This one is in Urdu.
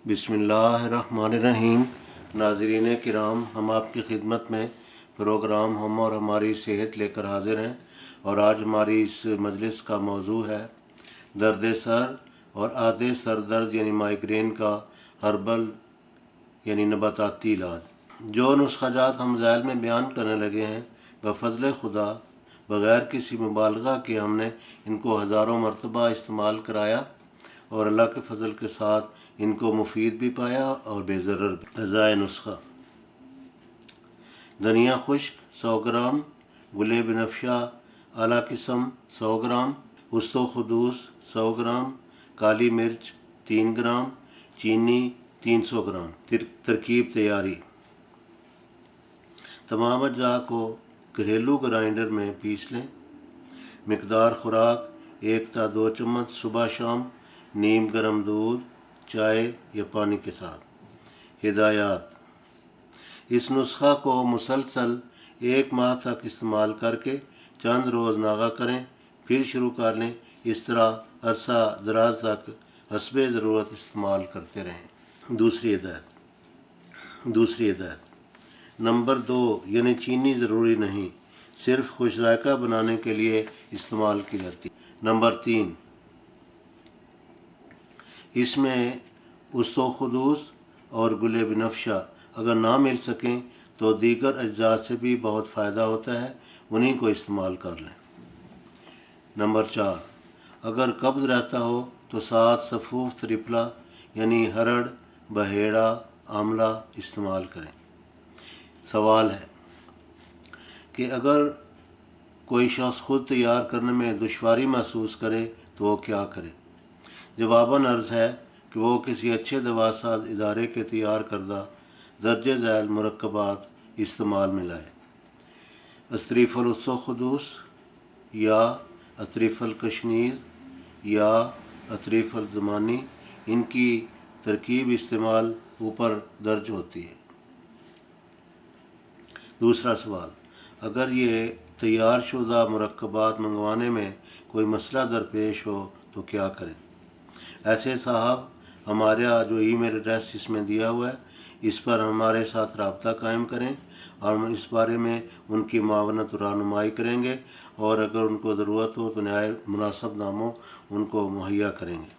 بسم اللہ الرحمن الرحیم۔ ناظرین کرام، ہم آپ کی خدمت میں پروگرام ہم اور ہماری صحت لے کر حاضر ہیں، اور آج ہماری اس مجلس کا موضوع ہے درد سر اور آدھے سر درد یعنی مائیگرین کا ہربل یعنی نباتاتی علاج۔ جو نسخہ جات ہم ذیل میں بیان کرنے لگے ہیں، بفضل خدا بغیر کسی مبالغہ کے ہم نے ان کو ہزاروں مرتبہ استعمال کرایا اور اللہ کے فضل کے ساتھ ان کو مفید بھی پایا اور بے ضرر بھی۔ اجزائے نسخہ: دھنیا خشک 100 گرام، گلے بنفشہ اعلیٰ قسم 100 گرام، است و خدوس 100 گرام، کالی مرچ 3 گرام، چینی 300 گرام۔ ترکیب تیاری: تمام اجزاء کو گھریلو گرائنڈر میں پیس لیں۔ مقدار خوراک: 1 تا 2 چمچ صبح شام، نیم گرم دودھ، چائے یا پانی کے ساتھ۔ ہدایات: اس نسخہ کو مسلسل 1 ماہ تک استعمال کر کے چند روز ناغہ کریں، پھر شروع کر لیں۔ اس طرح عرصہ دراز تک حسب ضرورت استعمال کرتے رہیں۔ دوسری ہدایت: نمبر 2 یعنی چینی ضروری نہیں، صرف خوش ذائقہ بنانے کے لیے استعمال کی جاتی ہے۔ نمبر 3، اس میں است و خدوس اور گل بنفشہ اگر نہ مل سکیں تو دیگر اجزاء سے بھی بہت فائدہ ہوتا ہے، انہی کو استعمال کر لیں۔ نمبر 4، اگر قبض رہتا ہو تو 7 صفوف تریپلا یعنی ہرڑ، بہیڑا، آملہ استعمال کریں۔ سوال ہے کہ اگر کوئی شخص خود تیار کرنے میں دشواری محسوس کرے تو وہ کیا کرے؟ جواباً عرض ہے کہ وہ کسی اچھے دوا ساز ادارے کے تیار کردہ درج ذیل مرکبات استعمال میں لائے۔ اطریف الاست و خدوس یا اطریف الکشنیز یا اطریف الزمانی، ان کی ترکیب استعمال اوپر درج ہوتی ہے۔ دوسرا سوال، اگر یہ تیار شدہ مرکبات منگوانے میں کوئی مسئلہ درپیش ہو تو کیا کریں؟ ایسے صاحب ہمارا جو ای میل ایڈریس اس میں دیا ہوا ہے، اس پر ہمارے ساتھ رابطہ قائم کریں اور ہم اس بارے میں ان کی معاونت و رہنمائی کریں گے، اور اگر ان کو ضرورت ہو تو نہایت مناسب داموں ان کو مہیا کریں گے۔